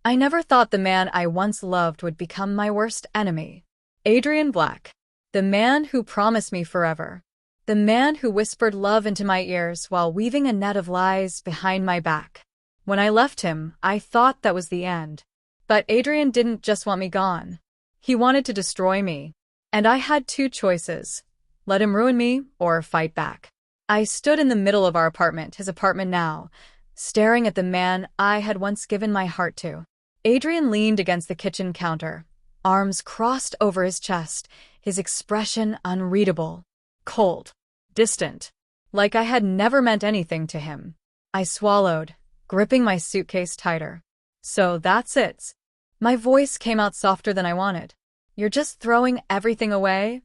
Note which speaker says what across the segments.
Speaker 1: I never thought the man I once loved would become my worst enemy. Adrian Black. The man who promised me forever. The man who whispered love into my ears while weaving a net of lies behind my back. When I left him, I thought that was the end. But Adrian didn't just want me gone. He wanted to destroy me. And I had two choices. Let him ruin me or fight back. I stood in the middle of our apartment, his apartment now, staring at the man I had once given my heart to. Adrian leaned against the kitchen counter, arms crossed over his chest, his expression unreadable, cold, distant, like I had never meant anything to him. I swallowed, gripping my suitcase tighter. So that's it. My voice came out softer than I wanted. You're just throwing everything away?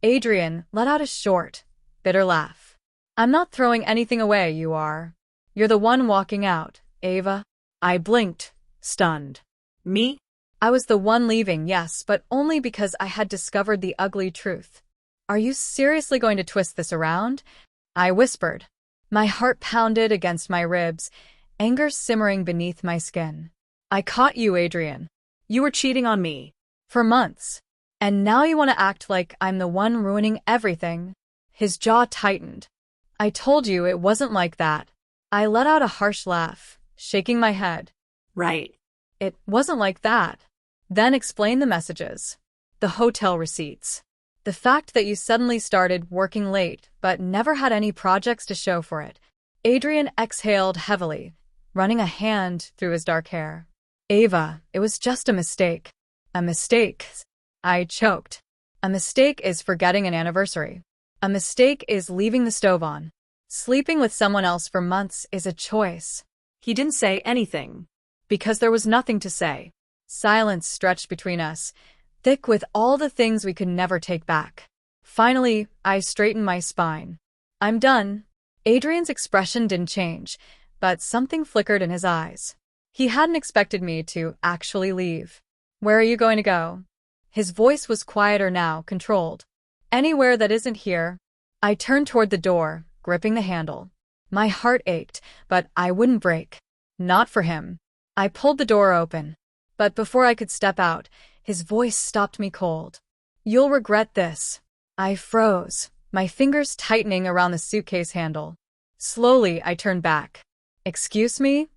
Speaker 1: Adrian let out a short, bitter laugh. I'm not throwing anything away, you are. You're the one walking out, Ava. I blinked, stunned.
Speaker 2: Me?
Speaker 1: I was the one leaving, yes, but only because I had discovered the ugly truth. Are you seriously going to twist this around? I whispered. My heart pounded against my ribs, anger simmering beneath my skin. I caught you, Adrian.
Speaker 2: You were cheating on me.
Speaker 1: For months. And now you want to act like I'm the one ruining everything? His jaw tightened. I told you it wasn't like that. I let out a harsh laugh, shaking my head.
Speaker 2: Right.
Speaker 1: It wasn't like that. Then explain the messages. The hotel receipts. The fact that you suddenly started working late but never had any projects to show for it. Adrian exhaled heavily, running a hand through his dark hair. Ava, it was just a mistake. A mistake. I choked. A mistake is forgetting an anniversary. A mistake is leaving the stove on. Sleeping with someone else for months is a choice.
Speaker 2: He didn't say anything.
Speaker 1: Because there was nothing to say. Silence stretched between us, thick with all the things we could never take back. Finally, I straightened my spine. I'm done. Adrian's expression didn't change, but something flickered in his eyes. He hadn't expected me to actually leave. Where are you going to go? His voice was quieter now, controlled. Anywhere that isn't here. I turned toward the door, gripping the handle. My heart ached, but I wouldn't break. Not for him. I pulled the door open. But before I could step out, his voice stopped me cold. You'll regret this. I froze, my fingers tightening around the suitcase handle. Slowly, I turned back. Excuse me?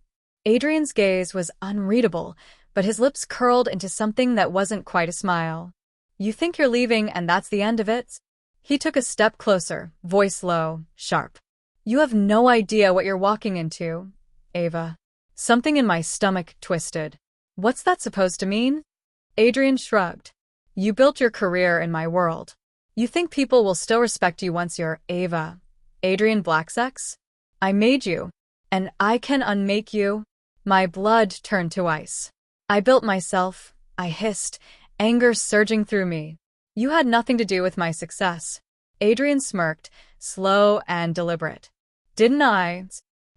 Speaker 1: Adrian's gaze was unreadable, but his lips curled into something that wasn't quite a smile. You think you're leaving and that's the end of it? He took a step closer, voice low, sharp. You have no idea what you're walking into, Ava. Something in my stomach twisted. What's that supposed to mean? Adrian shrugged. You built your career in my world. You think people will still respect you once you're Ava. Adrian Black's ex? I made you. And I can unmake you. My blood turned to ice. I built myself, I hissed, anger surging through me. You had nothing to do with my success. Adrian smirked, slow and deliberate. Didn't I?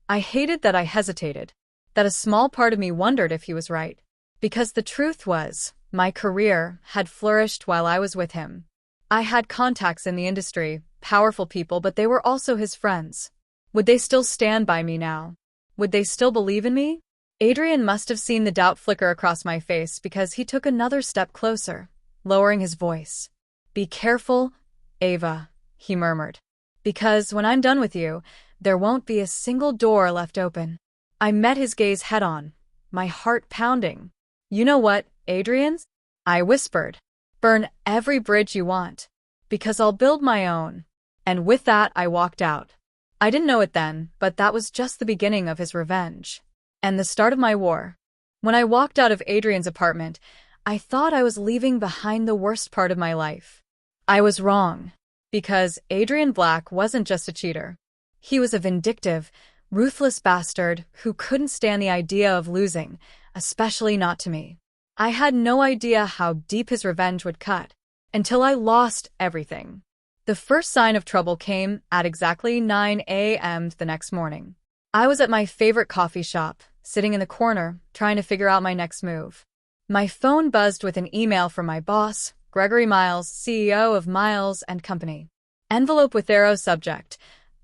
Speaker 1: I hated that I hesitated, that a small part of me wondered if he was right. Because the truth was, my career had flourished while I was with him. I had contacts in the industry, powerful people, but they were also his friends. Would they still stand by me now? Would they still believe in me? Adrian must have seen the doubt flicker across my face because he took another step closer, lowering his voice. Be careful, Ava, he murmured. Because when I'm done with you, there won't be a single door left open. I met his gaze head-on, my heart pounding. You know what, Adrian? I whispered. Burn every bridge you want. Because I'll build my own. And with that, I walked out. I didn't know it then, but that was just the beginning of his revenge. And the start of my war. When I walked out of Adrian's apartment, I thought I was leaving behind the worst part of my life. I was wrong. Because Adrian Black wasn't just a cheater. He was a vindictive, ruthless bastard who couldn't stand the idea of losing, especially not to me. I had no idea how deep his revenge would cut, until I lost everything. The first sign of trouble came at exactly 9 a.m. the next morning. I was at my favorite coffee shop, sitting in the corner, trying to figure out my next move. My phone buzzed with an email from my boss, Gregory Miles, CEO of Miles & Company. Envelope with arrow subject,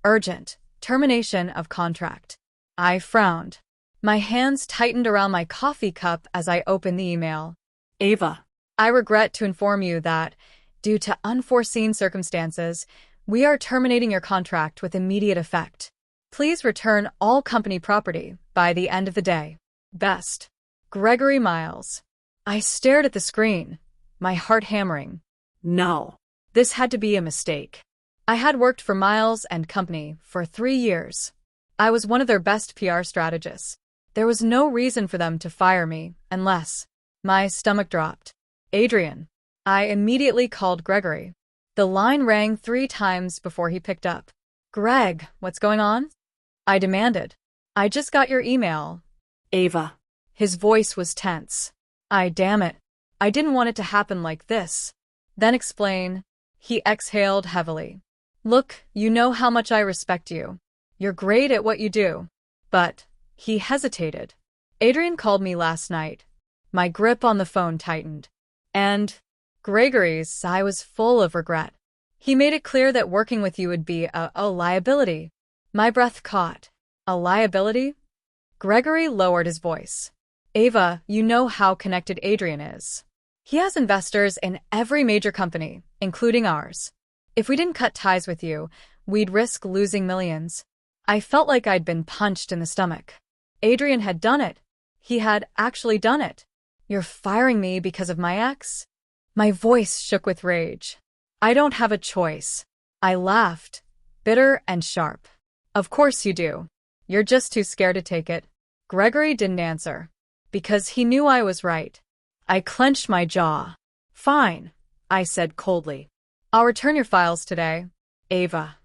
Speaker 1: urgent, termination of contract. I frowned. My hands tightened around my coffee cup as I opened the email.
Speaker 2: Ava.
Speaker 1: I regret to inform you that, due to unforeseen circumstances, we are terminating your contract with immediate effect. Please return all company property by the end of the day. Best. Gregory Miles. I stared at the screen, my heart hammering.
Speaker 2: No.
Speaker 1: This had to be a mistake. I had worked for Miles and Company for 3 years. I was one of their best PR strategists. There was no reason for them to fire me unless... My stomach dropped. Adrian. I immediately called Gregory. The line rang 3 times before he picked up. Greg, what's going on? I demanded. I just got your email.
Speaker 2: Ava.
Speaker 1: His voice was tense. Damn it. I didn't want it to happen like this. Then explain. He exhaled heavily. Look, you know how much I respect you. You're great at what you do. But, he hesitated. Adrian called me last night. My grip on the phone tightened. And Gregory's sigh was full of regret. He made it clear that working with you would be a liability. My breath caught. A liability? Gregory lowered his voice. Ava, you know how connected Adrian is. He has investors in every major company, including ours. If we didn't cut ties with you, we'd risk losing millions. I felt like I'd been punched in the stomach. Adrian had done it. He had actually done it. You're firing me because of my ex? My voice shook with rage. I don't have a choice. I laughed, bitter and sharp. Of course you do. You're just too scared to take it. Gregory didn't answer. Because he knew I was right. I clenched my jaw. Fine, I said coldly. I'll return your files today, Ava.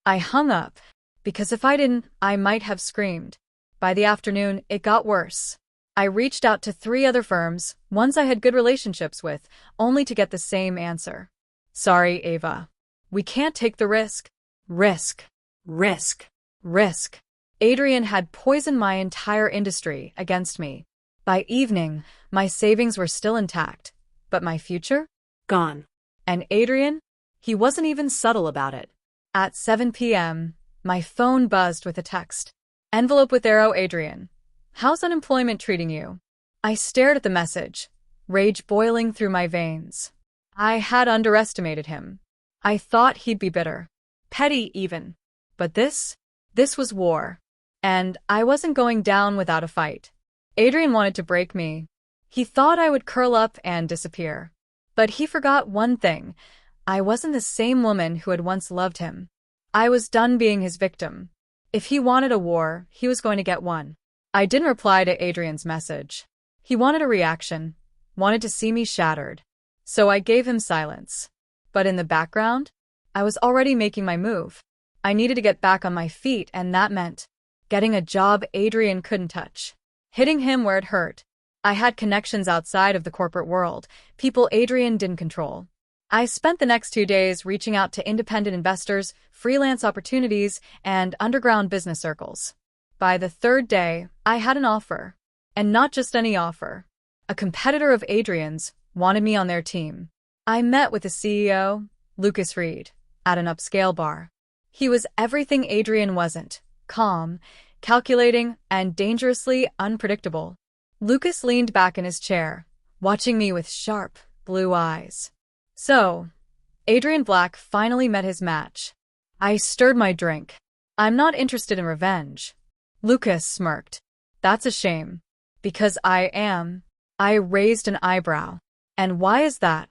Speaker 1: I hung up, because if I didn't, I might have screamed. By the afternoon, it got worse. I reached out to 3 other firms, ones I had good relationships with, only to get the same answer. Sorry, Ava. We can't take the risk. Risk. Risk. Risk. Adrian had poisoned my entire industry against me. By evening, my savings were still intact. But my future?
Speaker 2: Gone.
Speaker 1: And Adrian? He wasn't even subtle about it. At 7 p.m., my phone buzzed with a text. Envelope with arrow, Adrian. How's unemployment treating you? I stared at the message, rage boiling through my veins. I had underestimated him. I thought he'd be bitter. Petty, even. But this was war. And I wasn't going down without a fight. Adrian wanted to break me. He thought I would curl up and disappear. But he forgot one thing. I wasn't the same woman who had once loved him. I was done being his victim. If he wanted a war, he was going to get one. I didn't reply to Adrian's message. He wanted a reaction, wanted to see me shattered. So I gave him silence. But in the background, I was already making my move. I needed to get back on my feet, and that meant getting a job Adrian couldn't touch. Hitting him where it hurt. I had connections outside of the corporate world, people Adrian didn't control. I spent the next 2 days reaching out to independent investors, freelance opportunities, and underground business circles. By the 3rd day, I had an offer. And not just any offer. A competitor of Adrian's wanted me on their team. I met with the CEO, Lucas Reed, at an upscale bar. He was everything Adrian wasn't: calm, calculating, and dangerously unpredictable. Lucas leaned back in his chair, watching me with sharp, blue eyes. So, Adrian Black finally met his match. I stirred my drink. I'm not interested in revenge. Lucas smirked. That's a shame. Because I am. I raised an eyebrow. And why is that?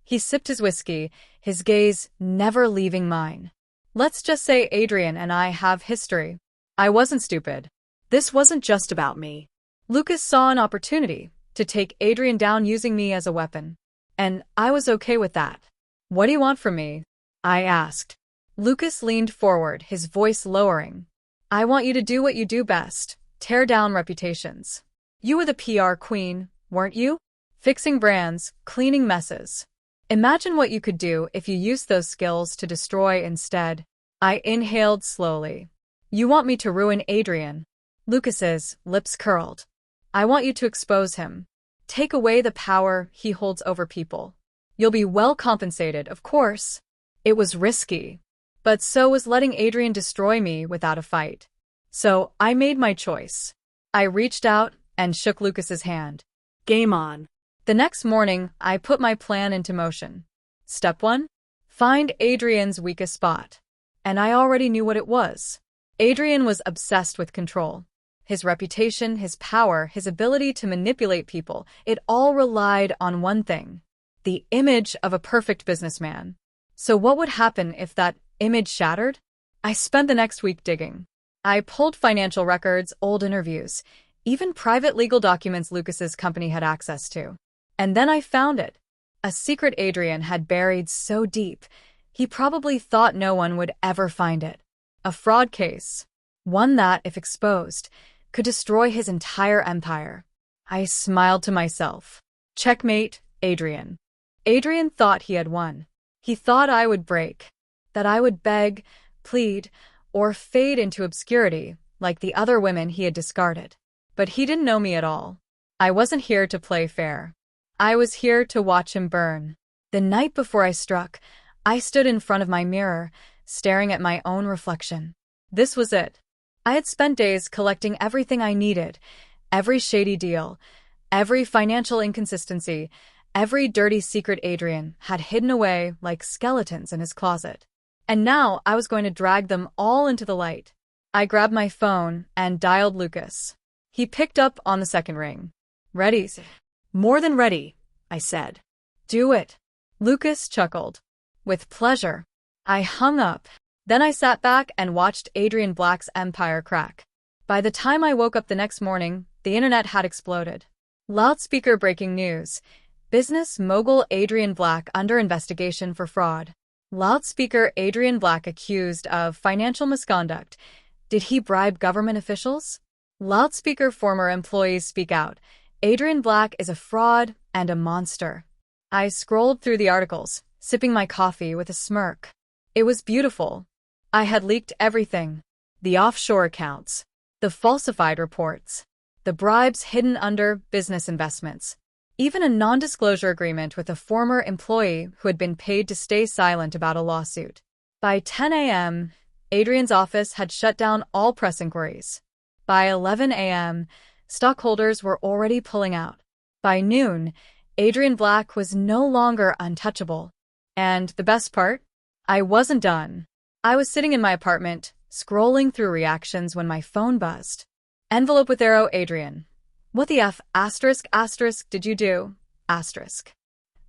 Speaker 1: He sipped his whiskey, his gaze never leaving mine. Let's just say Adrian and I have history. I wasn't stupid.
Speaker 2: This wasn't just about me.
Speaker 1: Lucas saw an opportunity to take Adrian down using me as a weapon. And I was okay with that. What do you want from me? I asked. Lucas leaned forward, his voice lowering. I want you to do what you do best, tear down reputations. You were the PR queen, weren't you? Fixing brands, cleaning messes. Imagine what you could do if you used those skills to destroy instead. I inhaled slowly. You want me to ruin Adrian? Lucas's lips curled. I want you to expose him. Take away the power he holds over people. You'll be well compensated, of course. It was risky. But so was letting Adrian destroy me without a fight. So I made my choice. I reached out and shook Lucas's hand.
Speaker 2: Game on.
Speaker 1: The next morning, I put my plan into motion. Step 1. Find Adrian's weakest spot. And I already knew what it was. Adrian was obsessed with control. His reputation, his power, his ability to manipulate people, it all relied on one thing: the image of a perfect businessman. So what would happen if that image shattered? I spent the next week digging. I pulled financial records, old interviews, even private legal documents Lucas's company had access to. And then I found it. A secret Adrian had buried so deep, he probably thought no one would ever find it. A fraud case. One that, if exposed, could destroy his entire empire. I smiled to myself. Checkmate, Adrian. Adrian thought he had won. He thought I would break. That I would beg, plead, or fade into obscurity like the other women he had discarded. But he didn't know me at all. I wasn't here to play fair. I was here to watch him burn. The night before I struck, I stood in front of my mirror, staring at my own reflection. This was it. I had spent days collecting everything I needed, every shady deal, every financial inconsistency, every dirty secret Adrian had hidden away like skeletons in his closet. And now I was going to drag them all into the light. I grabbed my phone and dialed Lucas. He picked up on the second ring. Ready?
Speaker 2: More than ready, I said.
Speaker 1: Do it. Lucas chuckled. With pleasure. I hung up. Then I sat back and watched Adrian Black's empire crack. By the time I woke up the next morning, the internet had exploded. Loudspeaker breaking news. Business mogul Adrian Black under investigation for fraud. Loudspeaker Adrian Black accused of financial misconduct. Did he bribe government officials? Loudspeaker former employees speak out. Adrian Black is a fraud and a monster. I scrolled through the articles, sipping my coffee with a smirk. It was beautiful. I had leaked everything. The offshore accounts, the falsified reports, the bribes hidden under business investments, even a non-disclosure agreement with a former employee who had been paid to stay silent about a lawsuit. By 10 a.m., Adrian's office had shut down all press inquiries. By 11 a.m., stockholders were already pulling out. By noon, Adrian Black was no longer untouchable. And the best part? I wasn't done. I was sitting in my apartment, scrolling through reactions when my phone buzzed. Envelope with arrow, Adrian. What the F*** did you do? Asterisk.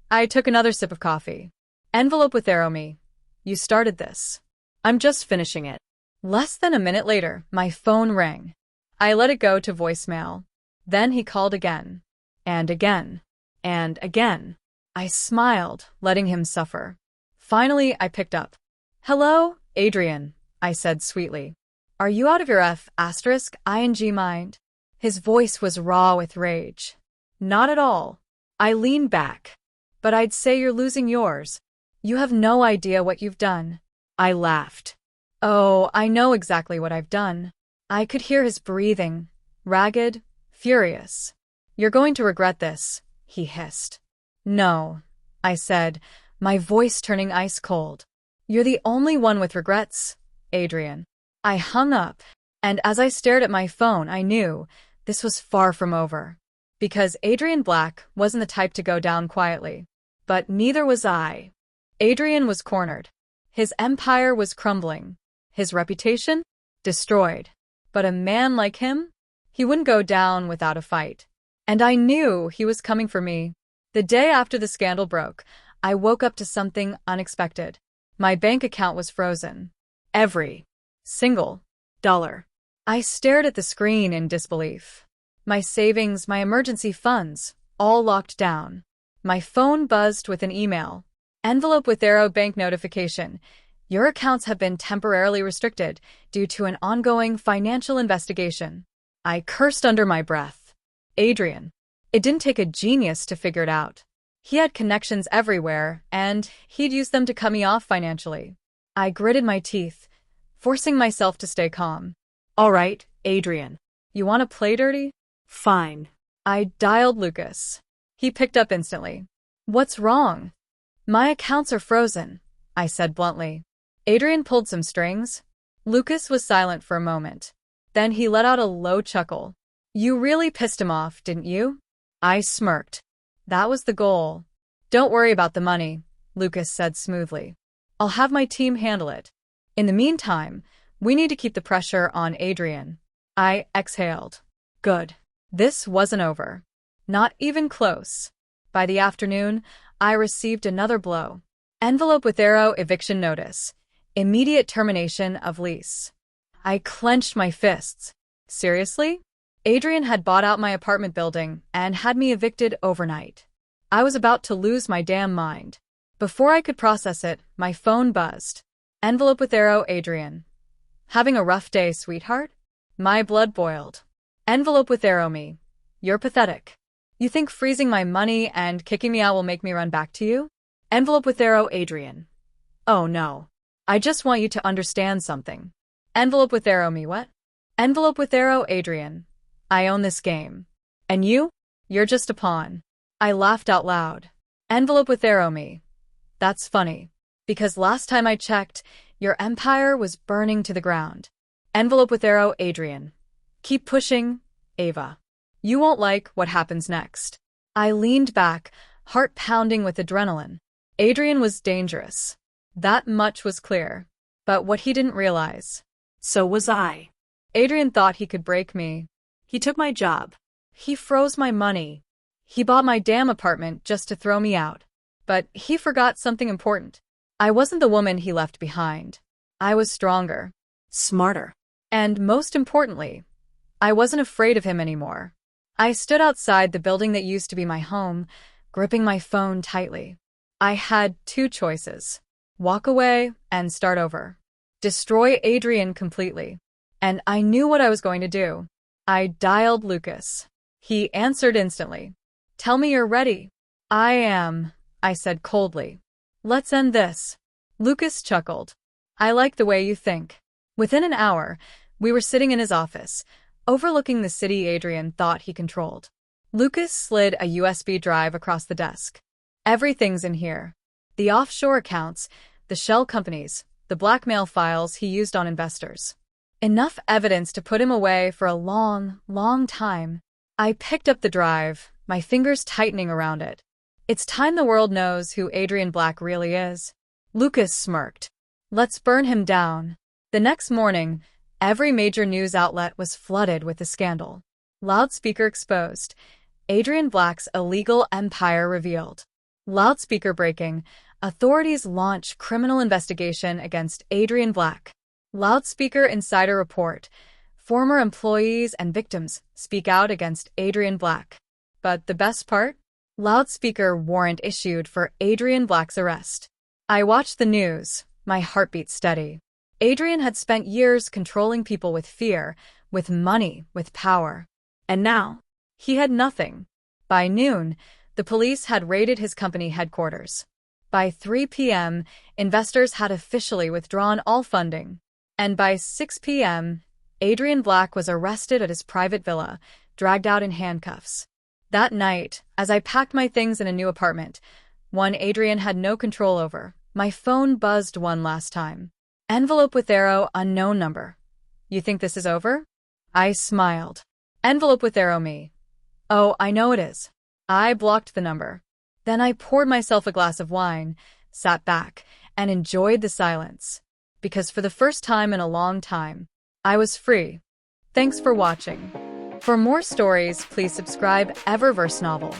Speaker 1: I took another sip of coffee. Envelope with arrow, me. You started this.
Speaker 2: I'm just finishing it.
Speaker 1: Less than a minute later, my phone rang. I let it go to voicemail. Then he called again. And again. And again. I smiled, letting him suffer. Finally, I picked up. Hello, Adrian, I said sweetly. Are you out of your *ing mind? His voice was raw with rage. Not at all. I leaned back. But I'd say you're losing yours. You have no idea what you've done. I laughed. Oh, I know exactly what I've done. I could hear his breathing, ragged, furious. You're going to regret this, he hissed. No, I said, my voice turning ice cold. You're the only one with regrets, Adrian. I hung up, and as I stared at my phone, I knew this was far from over. Because Adrian Black wasn't the type to go down quietly. But neither was I. Adrian was cornered. His empire was crumbling. His reputation? Destroyed. But a man like him? He wouldn't go down without a fight. And I knew he was coming for me. The day after the scandal broke, I woke up to something unexpected. My bank account was frozen. Every single dollar. I stared at the screen in disbelief. My savings, my emergency funds, all locked down. My phone buzzed with an email. Envelope with arrow, bank notification. Your accounts have been temporarily restricted due to an ongoing financial investigation. I cursed under my breath. Adrian. It didn't take a genius to figure it out. He had connections everywhere, and he'd used them to cut me off financially. I gritted my teeth, forcing myself to stay calm.
Speaker 2: All right, Adrian.
Speaker 1: You want to play dirty?
Speaker 2: Fine.
Speaker 1: I dialed Lucas. He picked up instantly. What's wrong? My accounts are frozen, I said bluntly. Adrian pulled some strings. Lucas was silent for a moment. Then he let out a low chuckle. You really pissed him off, didn't you? I smirked. That was the goal. Don't worry about the money, Lucas said smoothly. I'll have my team handle it. In the meantime, we need to keep the pressure on Adrian. I exhaled. Good. This wasn't over. Not even close. By the afternoon, I received another blow. Envelope with arrow eviction notice. Immediate termination of lease. I clenched my fists. Seriously? Adrian had bought out my apartment building and had me evicted overnight. I was about to lose my damn mind. Before I could process it, my phone buzzed. Envelope with arrow, Adrian. Having a rough day, sweetheart? My blood boiled. Envelope with arrow, me. You're pathetic. You think freezing my money and kicking me out will make me run back to you? Envelope with arrow, Adrian. Oh no. I just want you to understand something. Envelope with arrow, me what? Envelope with arrow, Adrian. I own this game. And you? You're just a pawn. I laughed out loud. Envelope with arrow, me. That's funny. Because last time I checked, your empire was burning to the ground. Envelope with arrow, Adrian. Keep pushing, Ava. You won't like what happens next. I leaned back, heart pounding with adrenaline. Adrian was dangerous. That much was clear. But what he didn't realize.
Speaker 2: So was I.
Speaker 1: Adrian thought he could break me.
Speaker 2: He took my job.
Speaker 1: He froze my money. He bought my damn apartment just to throw me out. But he forgot something important. I wasn't the woman he left behind. I was stronger.
Speaker 2: Smarter.
Speaker 1: And most importantly, I wasn't afraid of him anymore. I stood outside the building that used to be my home, gripping my phone tightly. I had two choices. Walk away and start over. Destroy Adrian completely. And I knew what I was going to do. I dialed Lucas. He answered instantly. Tell me you're ready. I am, I said coldly. Let's end this. Lucas chuckled. I like the way you think. Within an hour, we were sitting in his office, overlooking the city Adrian thought he controlled. Lucas slid a USB drive across the desk. Everything's in here. The offshore accounts, the shell companies, the blackmail files he used on investors. Enough evidence to put him away for a long, long time. I picked up the drive, my fingers tightening around it. It's time the world knows who Adrian Black really is. Lucas smirked. Let's burn him down. The next morning, every major news outlet was flooded with the scandal. Loudspeaker exposed. Adrian Black's illegal empire revealed. Loudspeaker breaking. Authorities launch criminal investigation against Adrian Black. Loudspeaker insider report. Former employees and victims speak out against Adrian Black. But the best part? Loudspeaker warrant issued for Adrian Black's arrest. I watched the news, my heartbeat steady. Adrian had spent years controlling people with fear, with money, with power. And now, he had nothing. By noon, the police had raided his company headquarters. By 3 p.m., investors had officially withdrawn all funding. And by 6 p.m., Adrian Black was arrested at his private villa, dragged out in handcuffs. That night, as I packed my things in a new apartment, one Adrian had no control over, my phone buzzed one last time. Envelope with arrow, unknown number. You think this is over? I smiled. Envelope with arrow, me. Oh, I know it is. I blocked the number. Then I poured myself a glass of wine, sat back, and enjoyed the silence. Because for the first time in a long time, I was free. Thanks for watching. For more stories, please subscribe Eververse Novel.